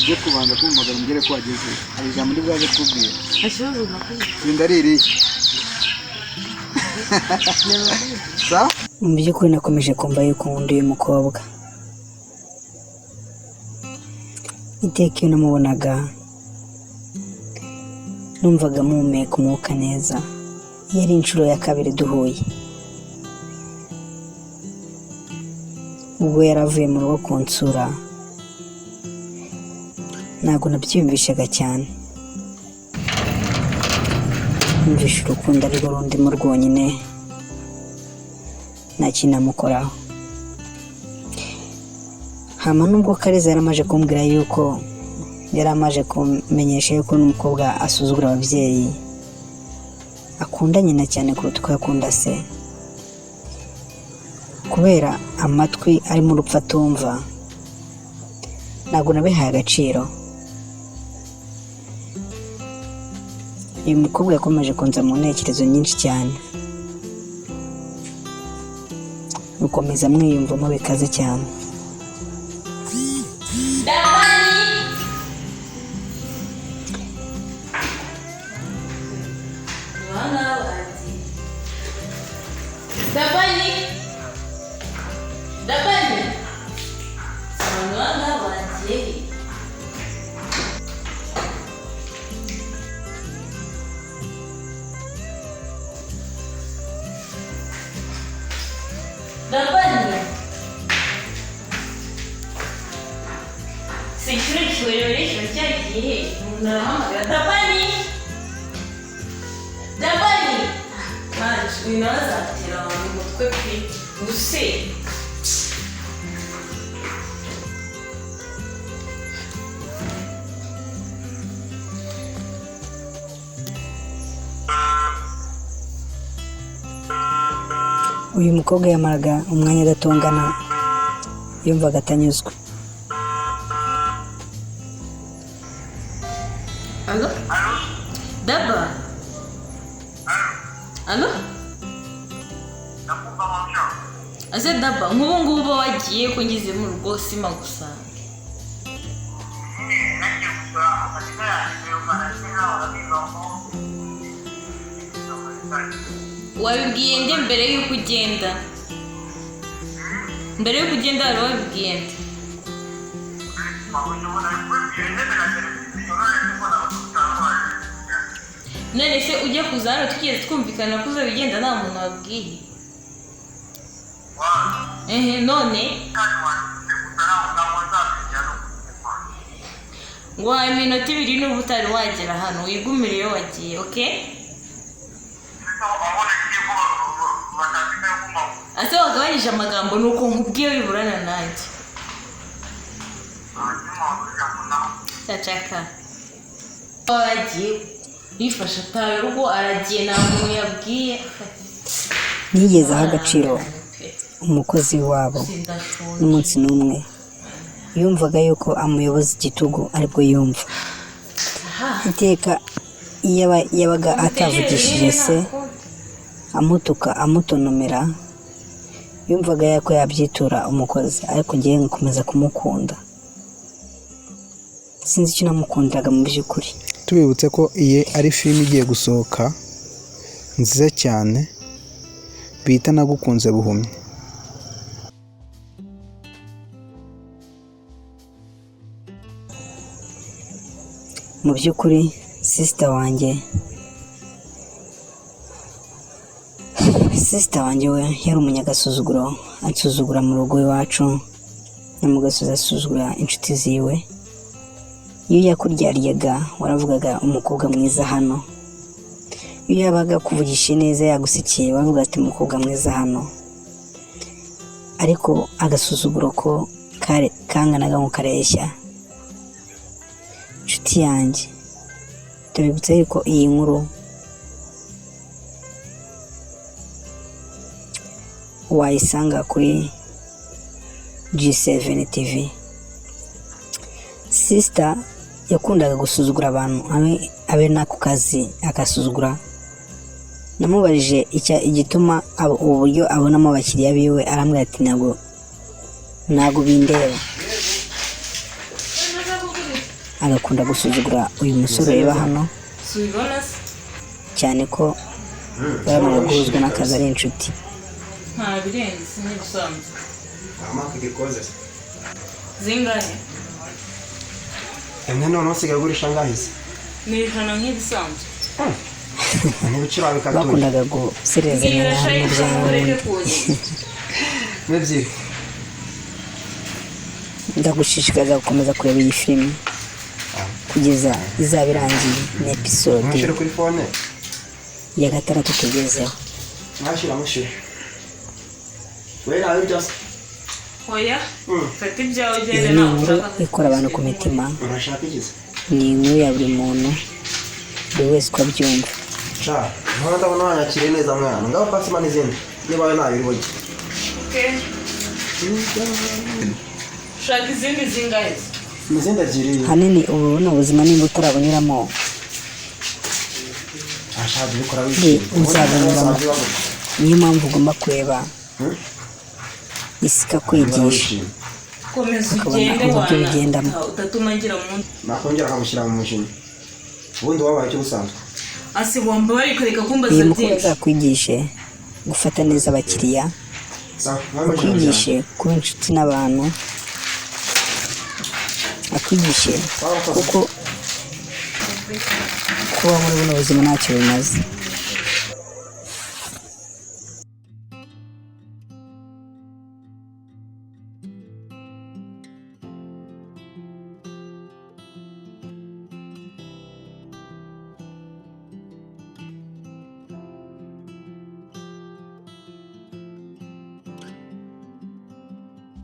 ujye kubanza kumumagara umbwire ko wageze. Hari ijambo ndi bwaje kubwira. Ashoboye nakuri. Sindariri. Sa? Mu by'ukuri nakomeje kumva yuko nkunda uyu mukobwa. Iteka iyo namubonaga numvaga mpumeka umwuka neza. Yari inshuro ya kabiri duhuye. Ubwo yaravuye mu rugo kunsura ntabwo nabyiyumvishaga cyane. Numvishe urukundo ari rundimo rwonyine nta kintu namukoraho. Hama nubwo Kariza yaramaje kumbwira yuko yaramaje kumenyesha yuko n'umukobwa asuzugura ababyeyi, akunda nyina cyane kuruta uko yakunda se, kubera amatwi ari mu rupfu atumva, ntabwo nabihaye agaciro. Uyu mukobwa yakomeje kunza mu ntekerezo nyinshi cyane, mukomeza mwiyumvamo bikaze cyane. Uyu mukobwa yamaraga umwanya adatongana, yumvaga atanyuzwe. Allo? Daba? Allo? Ase Daba, nk'ubu ngubu wagiye ko ngize mu rugo sima gusa. Wabibwiye nde mbere y'uko ugenda? Mbere y'uko ugenda wari wabibwiye nde? None se ujya kuza hano tukigeze twumvikana ko uzabigenda nta muntu wabwiye? None? Ngo wawe iminota 2 n'ubu utari wagera hano, wigumire iyo wagiye, okay? Ase wagabanyije amagambo nuko nkubwiye wiburana nanjye. Chachaka. Wagiye yifasha tawe rugo aragiye nta muntu yabwiye. Nigeze aha agaciro umukozi wabo n'umunsi n'umwe. Yumvaga yuko amuyoboza igitugu aribwo yumva. Iteka yabaga atavugishije se, amutuka amutonomera, yumvaga yako yabyitura umukozi, ariko ngiye nkomeza kumukunda. Sinzi icyo namukundiraga mu by'ukuri. Tubibutse ko iye ari filime igiye gusohoka nziza cyane bita Nagukunze Buhumyi. Mu by'ukuri sister wanjye we yari umunyagasuzuguro, ansuzugura mu rugo iwacu, namugasoza asuzugura inshuti ziwe. Iyo yakuryaryaga waravugaga umukobwa mwiza hano. Iyo yabaga kuvugisha neza yagusikiye wavuga ati umukobwa mwiza hano. Ariko agasuzuguro ko kanganaga nko kareshya. Inshuti yanjye, tubibutse yuko iyi nkuru wayisanga kuri G7 TV. Sister yakundaga gusuzugura abantu, abe nako kazi akasuzugura. Namubajije igituma uburyo abonamo abakiriya biwe, arambwira ati ntabwo bindeba. agakunda gusuzugura uyu musore ureba hano subibona se cyane ko baramaze guhuzwa n'akazi ari inshuti. nta birenze n'ibisanzwe. amaka gikoze zingahe? emwe none usigaye ugurisha ngahe se? ni 100 nk'ibisanzwe. n'ibiciro bikatuje bakundaga guserezanya ngira shayi ureke n'ibyawe. kuza. n'ebyiri ndagushishikariza gukomeza kureba iyi filime kugeza izaba irangiye ni episode mushyire kuri fone ya 6 tugezeho. mwashyira mushyire we nawe byose oya fata ibyawe iyi ugende ni nawe inkuru ushaka. ikora abantu ku mitima, urashaka ikize ni inkuru ya buri muntu, buri wese uko abyumva. sha ntabwo ndabona wanyakiriye neza mwana ngaho pasima n'izindi niba we ntabiri burya Okay. Shaka izindi zingahe? n'izindi ebyiri hanini ubu ni ubuzima nimba utarabunyuramo ashaka ibikora uzabonera niyo mpamvu ugomba kureba isi ikakwigisha komeza ukabona ugende uburyo bigendamo. utatuma ngira mu nakongera akamushyira mu mujinya ubundi wabaye icyo ubusanzwe asi wamba bari kureka kumbaza iyi mukuru byinshi. azakwigishe gufata neza abakiriya, akwigishe kuba inshuti n'abantu, akwigishe kuko kuba muri buno buzima ntacyo bimaze.